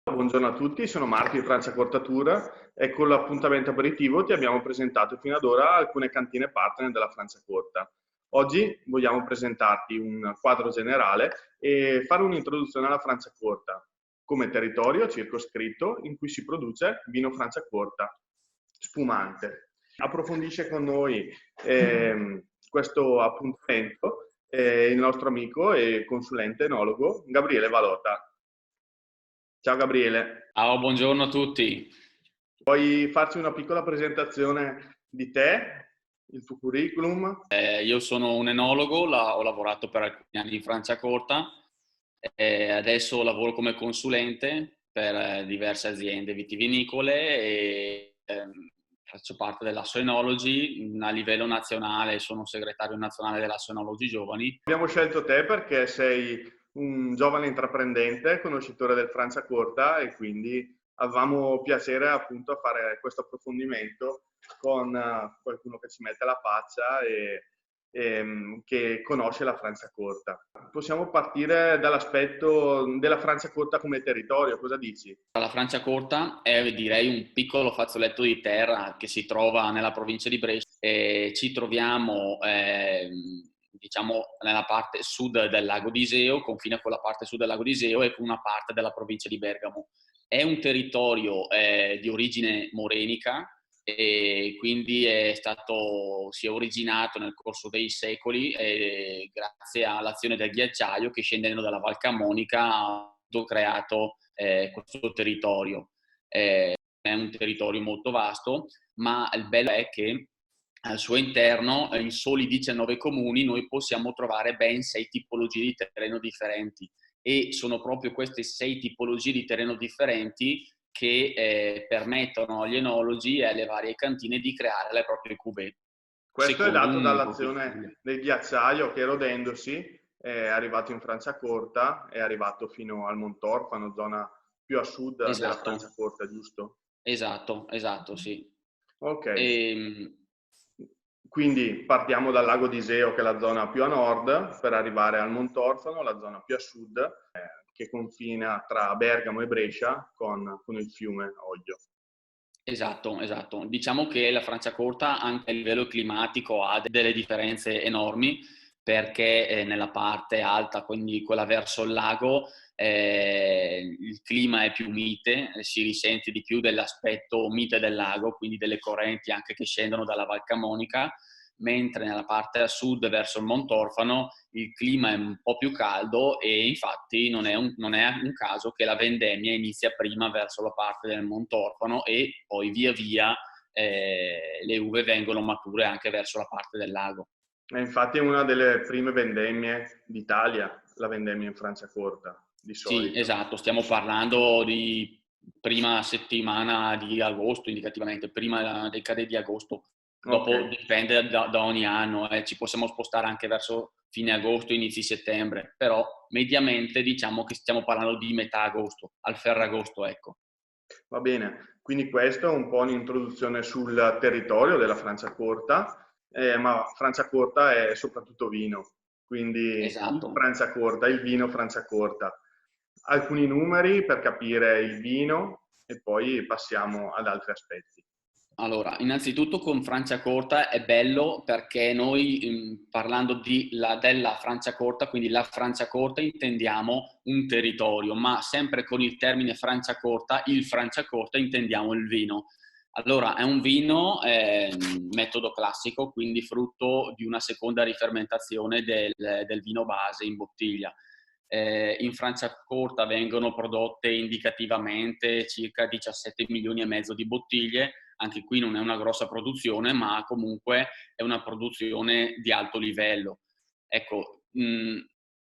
Buongiorno a tutti, sono Marco di Franciacorta Tour e con l'appuntamento aperitivo ti abbiamo presentato fino ad ora alcune cantine partner della Franciacorta. Oggi vogliamo presentarti un quadro generale e fare un'introduzione alla Franciacorta come territorio circoscritto in cui si produce vino Franciacorta spumante. Approfondisce con noi questo appuntamento il nostro amico e consulente enologo Gabriele Valota. Ciao Gabriele, Ciao, buongiorno a tutti. puoi farci una piccola presentazione di te, il tuo curriculum? Io sono un enologo, ho lavorato per alcuni anni in Franciacorta e adesso lavoro come consulente per diverse aziende vitivinicole e faccio parte dell'Asso Enology. A livello nazionale sono segretario nazionale dell'Asso Enology Giovani. Abbiamo scelto te perché sei un giovane intraprendente, conoscitore del Franciacorta e quindi avevamo piacere appunto a fare questo approfondimento con qualcuno che ci mette la faccia e che conosce la Franciacorta. Possiamo partire dall'aspetto della Franciacorta come territorio, cosa dici? La Franciacorta è, direi, un piccolo fazzoletto di terra che si trova nella provincia di Brescia e ci troviamo diciamo nella parte sud del lago di Iseo, confina con la parte sud del lago di Iseo e con una parte della provincia di Bergamo. È un territorio di origine morenica e quindi si è originato nel corso dei secoli grazie all'azione del ghiacciaio che, scendendo dalla Val Camonica, ha creato questo territorio. È un territorio molto vasto, ma il bello è che al suo interno, in soli 19 comuni, noi possiamo trovare ben 6 tipologie di terreno differenti e sono proprio queste 6 tipologie di terreno differenti che permettono agli enologi e alle varie cantine di creare le proprie cuvée. Questo è Secondo dato un profilo. dall'azione del ghiacciaio che erodendosi è arrivato in Franciacorta, è arrivato fino al Montorfano, zona più a sud della Esatto, Franciacorta, giusto? esatto, sì. Ok, E, quindi partiamo dal lago di Iseo che è la zona più a nord per arrivare al Montorfano, la zona più a sud che confina tra Bergamo e Brescia con il fiume Oglio. Esatto. Diciamo che la Franciacorta anche a livello climatico ha delle differenze enormi perché nella parte alta, quindi quella verso il lago, il clima è più mite, si risente di più dell'aspetto mite del lago, quindi delle correnti anche che scendono dalla Val Camonica, mentre nella parte a sud verso il Montorfano il clima è un po' più caldo e infatti non è un caso che la vendemmia inizia prima verso la parte del Montorfano e poi via via le uve vengono mature anche verso la parte del lago. E infatti è una delle prime vendemmie d'Italia, la vendemmia in Franciacorta, di Sì, solito. esatto, stiamo parlando di prima settimana di agosto, indicativamente, prima della decade di agosto. Ok, Dopo dipende da ogni anno, ci possiamo spostare anche verso fine agosto, inizi settembre, però mediamente diciamo che stiamo parlando di metà agosto, al Ferragosto, ecco. va bene. Quindi questo è un po' un'introduzione sul territorio della Franciacorta, ma Franciacorta è soprattutto vino, quindi il Esatto. Franciacorta, il vino Franciacorta. Alcuni numeri per capire il vino e poi passiamo ad altri aspetti. Allora, innanzitutto con Franciacorta è bello perché noi parlando della Franciacorta, quindi la Franciacorta intendiamo un territorio, ma sempre con il termine Franciacorta, il Franciacorta intendiamo il vino. Allora, è un vino metodo classico, quindi frutto di una seconda rifermentazione del vino base in bottiglia. In Franciacorta vengono prodotte indicativamente circa 17 milioni e mezzo di bottiglie. Anche qui non è una grossa produzione, ma comunque è una produzione di alto livello. Ecco,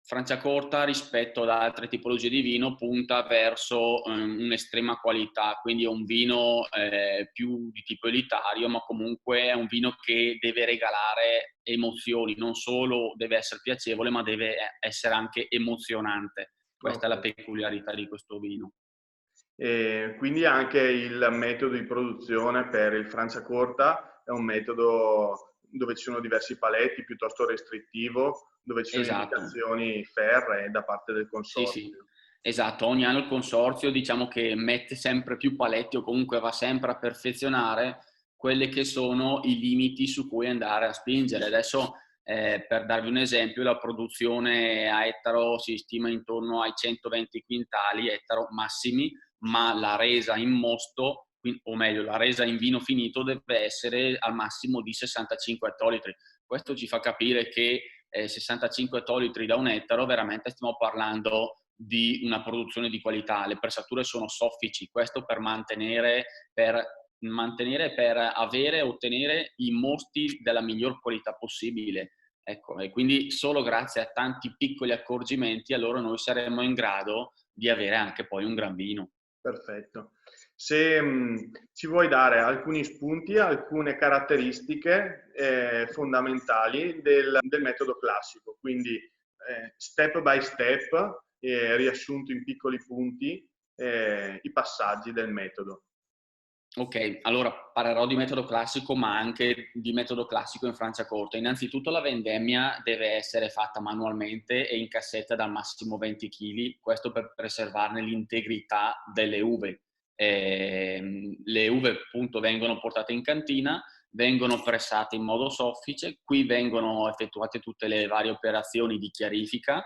Franciacorta rispetto ad altre tipologie di vino punta verso un'estrema qualità, quindi è un vino più di tipo elitario, ma comunque è un vino che deve regalare emozioni, non solo deve essere piacevole, ma deve essere anche emozionante. Questa è la Ok. peculiarità di questo vino. E quindi anche il metodo di produzione per il Franciacorta è un metodo dove ci sono diversi paletti, piuttosto restrittivo, dove ci sono Esatto. indicazioni ferree da parte del Sì, sì. consorzio. Esatto, ogni anno il consorzio diciamo che mette sempre più paletti o comunque va sempre a perfezionare quelli che sono i limiti su cui andare a spingere. Adesso per darvi un esempio, la produzione a ettaro si stima intorno ai 120 quintali ettaro massimi, ma la resa in mosto, o meglio la resa in vino finito, deve essere al massimo di 65 ettolitri. Questo ci fa capire che 65 ettolitri da un ettaro veramente stiamo parlando di una produzione di qualità. Le pressature sono soffici, questo per mantenere, per avere e ottenere i mosti della miglior qualità possibile. Ecco, e quindi solo grazie a tanti piccoli accorgimenti allora noi saremo in grado di avere anche poi un gran vino. Perfetto. Se ci vuoi dare alcuni spunti, alcune caratteristiche fondamentali del metodo classico, quindi step by step, riassunto in piccoli punti, i passaggi del metodo. Ok, allora parlerò di metodo classico, ma anche di metodo classico in Franciacorta. Innanzitutto la vendemmia deve essere fatta manualmente e in cassetta da al massimo 20 kg, questo per preservarne l'integrità delle uve. Le uve appunto vengono portate in cantina, vengono pressate in modo soffice, qui vengono effettuate tutte le varie operazioni di chiarifica,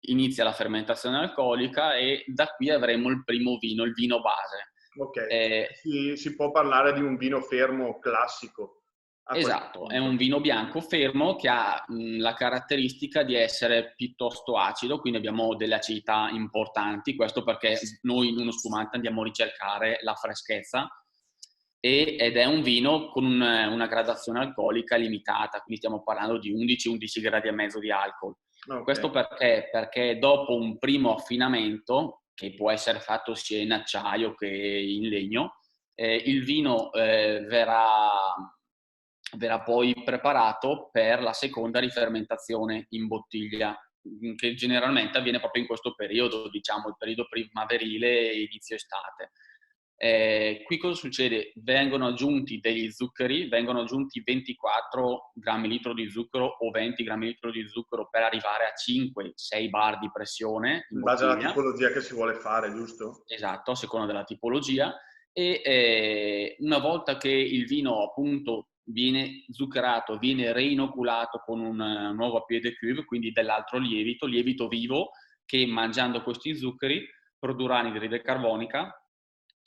inizia la fermentazione alcolica e da qui avremo il primo vino, il vino base. Ok, si può parlare di un vino fermo classico a questo Esatto, è punto. un vino bianco fermo che ha la caratteristica di essere piuttosto acido, quindi abbiamo delle acidità importanti, questo perché noi in uno spumante andiamo a ricercare la freschezza ed è un vino con una gradazione alcolica limitata, quindi stiamo parlando di 11-11 gradi e mezzo di alcol. Okay. Questo perché? Perché dopo un primo affinamento, che può essere fatto sia in acciaio che in legno, il vino verrà poi preparato per la seconda rifermentazione in bottiglia, che generalmente avviene proprio in questo periodo, diciamo il periodo primaverile e inizio estate. Qui cosa succede? Vengono aggiunti degli zuccheri, vengono aggiunti 24 grammi litro di zucchero o 20 grammi litro di zucchero per arrivare a 5-6 bar di pressione in In base alla bottiglia. tipologia che si vuole fare, giusto? Esatto, a seconda della tipologia. E una volta che il vino appunto viene zuccherato, viene reinoculato con un nuovo pied de cuve, quindi dell'altro lievito vivo, che mangiando questi zuccheri produrrà anidride carbonica,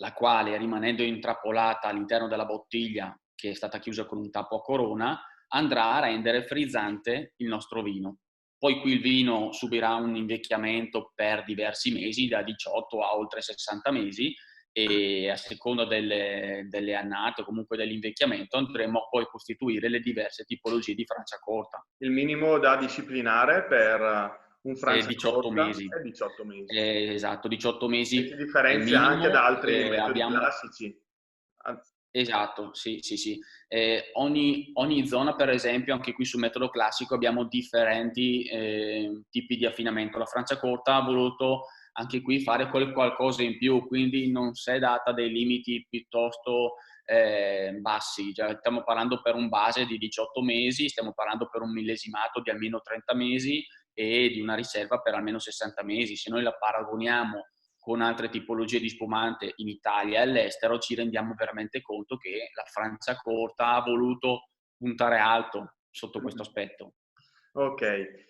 la quale rimanendo intrappolata all'interno della bottiglia che è stata chiusa con un tappo a corona, andrà a rendere frizzante il nostro vino. Poi qui il vino subirà un invecchiamento per diversi mesi, da 18 a oltre 60 mesi, e a seconda delle annate o comunque dell'invecchiamento andremo a poi costituire le diverse tipologie di Franciacorta. Il minimo da disciplinare per un 18 Franciacorta mesi. è 18 mesi. Esatto, 18 E mesi si differenzia anche da minimo. altri metodi Abbiamo classici. Esatto, sì, sì, sì. Ogni zona, per esempio, anche qui sul metodo classico abbiamo differenti tipi di affinamento. La Franciacorta ha voluto anche qui fare qualcosa in più, quindi non si è data dei limiti piuttosto bassi. Cioè, stiamo parlando per un base di 18 mesi, stiamo parlando per un millesimato di almeno 30 mesi e di una riserva per almeno 60 mesi. Se noi la paragoniamo con altre tipologie di spumante in Italia e all'estero, ci rendiamo veramente conto che la Franciacorta ha voluto puntare alto sotto questo aspetto. Ok,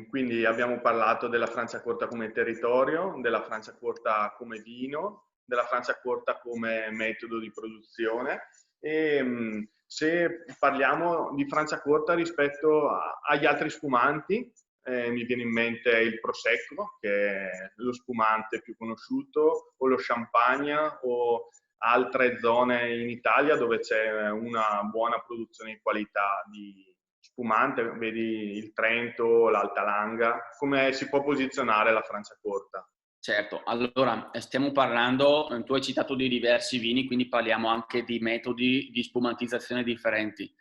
quindi abbiamo parlato della Franciacorta come territorio, della Franciacorta come vino, della Franciacorta come metodo di produzione e se parliamo di Franciacorta rispetto agli altri spumanti, mi viene in mente il Prosecco, che è lo spumante più conosciuto, o lo Champagne, o altre zone in Italia dove c'è una buona produzione di qualità di spumante, vedi il Trento, l'Alta Langa. Come si può posizionare la Franciacorta? Certo, allora stiamo parlando, tu hai citato di diversi vini, quindi parliamo anche di metodi di spumantizzazione differenti.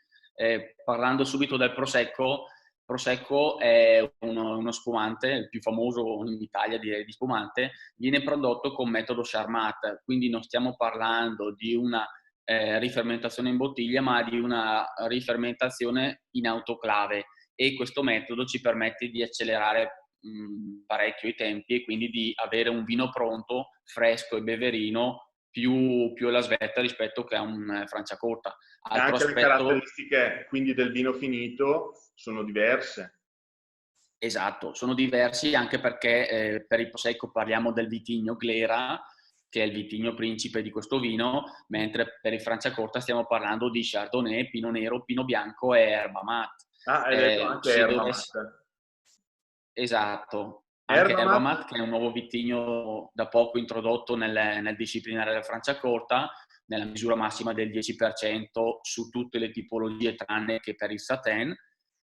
Parlando subito del Prosecco è uno spumante, il più famoso in Italia direi di spumante, viene prodotto con metodo Charmat, quindi non stiamo parlando di una rifermentazione in bottiglia, ma di una rifermentazione in autoclave, e questo metodo ci permette di accelerare parecchio i tempi e quindi di avere un vino pronto, fresco e beverino più alla svelta rispetto che a un Franciacorta. E Altro anche le aspetto. caratteristiche quindi del vino finito sono diverse. Esatto, sono diversi anche perché per il Prosecco parliamo del vitigno Glera, che è il vitigno principe di questo vino, mentre per il Franciacorta stiamo parlando di Chardonnay, Pinot Nero, Pinot Bianco e Erba Mate. Ah, hai detto anche Se erba dovessi... mate. Esatto, anche Erba Erba mate? Mate, che è un nuovo vitigno da poco introdotto nel disciplinare del Franciacorta, nella misura massima del 10% su tutte le tipologie tranne che per il Satèn,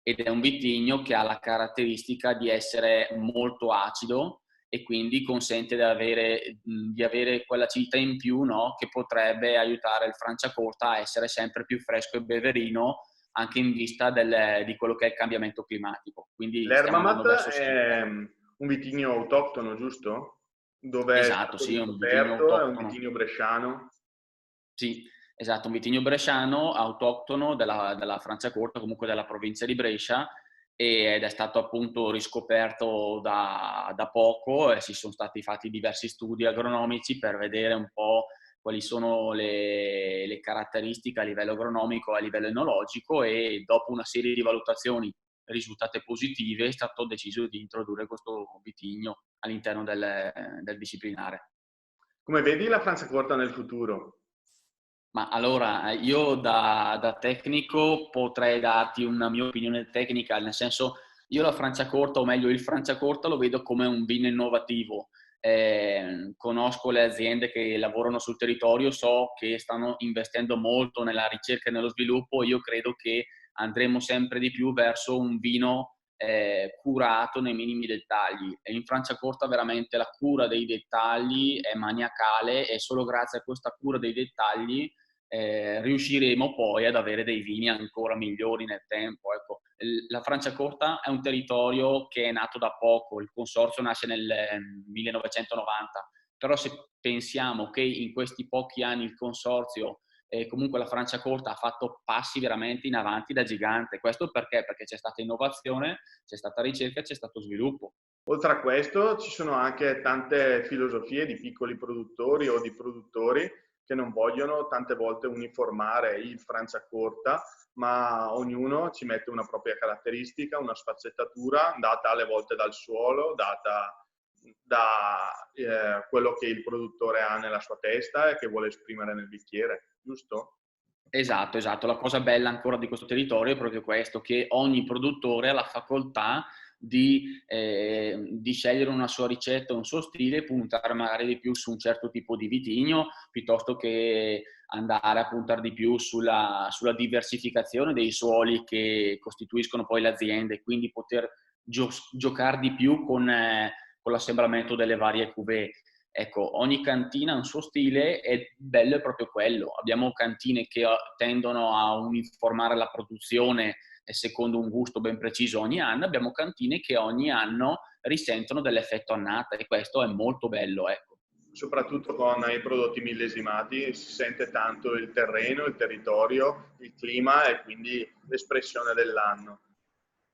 ed è un vitigno che ha la caratteristica di essere molto acido e quindi consente di avere quell'acidità in più, no? Che potrebbe aiutare il Franciacorta a essere sempre più fresco e beverino anche in vista di quello che è il cambiamento climatico. Quindi L'erba stiamo andando mate verso sì. è un vitigno autoctono, giusto? Dove è Esatto, stato sì, è un vitigno riscoperto, è un autoctono. vitigno bresciano. Sì, esatto, un vitigno bresciano autoctono della Franciacorta, comunque della provincia di Brescia, ed è stato appunto riscoperto da poco e si sono stati fatti diversi studi agronomici per vedere un po' quali sono le caratteristiche a livello agronomico e a livello enologico, e dopo una serie di valutazioni risultate positive è stato deciso di introdurre questo vitigno all'interno del disciplinare. Come vedi la Franciacorta nel futuro? Ma allora, io da tecnico potrei darti una mia opinione tecnica, nel senso, io la Franciacorta, o meglio il Franciacorta, lo vedo come un vino innovativo. Conosco le aziende che lavorano sul territorio, so che stanno investendo molto nella ricerca e nello sviluppo. Io credo che andremo sempre di più verso un vino curato nei minimi dettagli. E in Franciacorta veramente la cura dei dettagli è maniacale, e solo grazie a questa cura dei dettagli riusciremo poi ad avere dei vini ancora migliori nel tempo. Ecco. La Franciacorta è un territorio che è nato da poco, il consorzio nasce nel 1990, però se pensiamo che in questi pochi anni il consorzio comunque la Franciacorta ha fatto passi veramente in avanti da gigante. Questo perché? Perché c'è stata innovazione, c'è stata ricerca, c'è stato sviluppo. Oltre a questo ci sono anche tante filosofie di piccoli produttori o di produttori che non vogliono tante volte uniformare il Franciacorta, ma ognuno ci mette una propria caratteristica, una sfaccettatura data alle volte dal suolo, data da quello che il produttore ha nella sua testa e che vuole esprimere nel bicchiere, giusto? Esatto, esatto. La cosa bella ancora di questo territorio è proprio questo, che ogni produttore ha la facoltà di scegliere una sua ricetta, un suo stile, e puntare magari di più su un certo tipo di vitigno, piuttosto che andare a puntare di più sulla diversificazione dei suoli che costituiscono poi l'azienda, e quindi poter giocare di più con l'assemblamento delle varie cuvée. Ecco, ogni cantina ha un suo stile e bello è proprio quello. Abbiamo cantine che tendono a uniformare la produzione secondo un gusto ben preciso ogni anno, abbiamo cantine che ogni anno risentono dell'effetto annata, e questo è molto bello, ecco. Soprattutto con i prodotti millesimati si sente tanto il terreno, il territorio, il clima e quindi l'espressione dell'anno.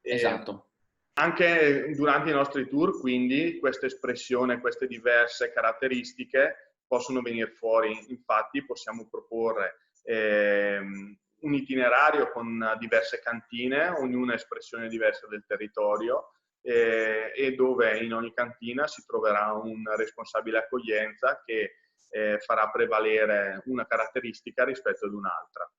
Esatto. Anche durante i nostri tour, quindi, questa espressione, queste diverse caratteristiche possono venire fuori. Infatti possiamo proporre un itinerario con diverse cantine, ognuna espressione diversa del territorio, e dove in ogni cantina si troverà un responsabile accoglienza che farà prevalere una caratteristica rispetto ad un'altra.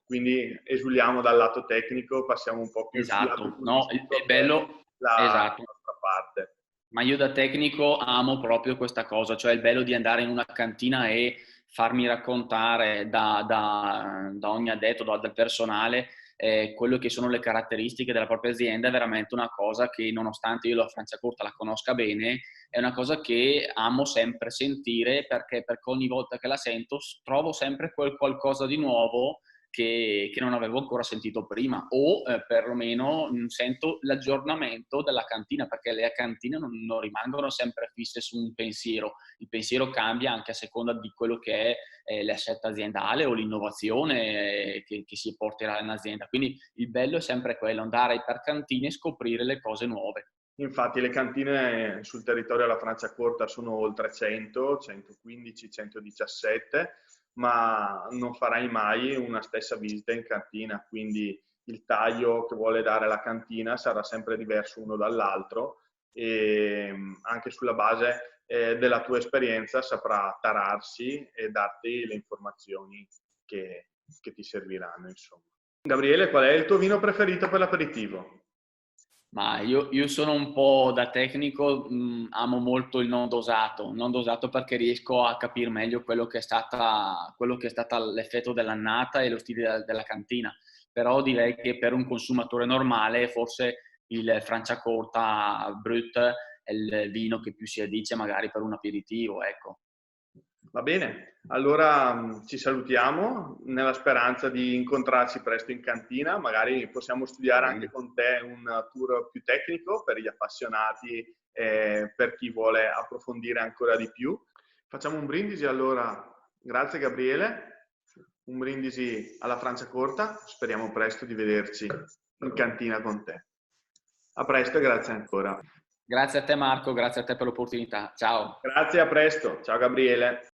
Quindi esuliamo dal lato tecnico, passiamo un po' più sul lato Esatto, no, turistico è che è bello, la esatto. nostra parte. Ma io da tecnico amo proprio questa cosa, cioè il bello di andare in una cantina e farmi raccontare da ogni addetto, dal personale, quello che sono le caratteristiche della propria azienda. È veramente una cosa che, nonostante io la Franciacorta la conosca bene, è una cosa che amo sempre sentire, perché ogni volta che la sento trovo sempre qualcosa di nuovo che non avevo ancora sentito prima, o perlomeno sento l'aggiornamento della cantina, perché le cantine non rimangono sempre fisse su un pensiero, il pensiero cambia anche a seconda di quello che è l'assetto aziendale o l'innovazione che si porterà in azienda. Quindi il bello è sempre quello, andare per cantine e scoprire le cose nuove. Infatti le cantine sul territorio della Franciacorta sono oltre 100, 115, 117, ma non farai mai una stessa visita in cantina, quindi il taglio che vuole dare la cantina sarà sempre diverso uno dall'altro e anche sulla base della tua esperienza saprà tararsi e darti le informazioni che ti serviranno, insomma. Gabriele, qual è il tuo vino preferito per l'aperitivo? Ma io sono un po' da tecnico, amo molto il non dosato perché riesco a capire meglio quello che è stata l'effetto dell'annata e lo stile della cantina. Però direi che per un consumatore normale forse il Franciacorta Brut è il vino che più si addice magari per un aperitivo, ecco. Va bene, allora ci salutiamo nella speranza di incontrarci presto in cantina, magari possiamo Va studiare anche bene. con te un tour più tecnico per gli appassionati e per chi vuole approfondire ancora di più. Facciamo un brindisi allora, grazie Gabriele, un brindisi alla Franciacorta, speriamo presto di vederci in cantina con te. A presto e grazie ancora. Grazie a te Marco, grazie a te per l'opportunità. Ciao. Grazie, a presto. Ciao Gabriele.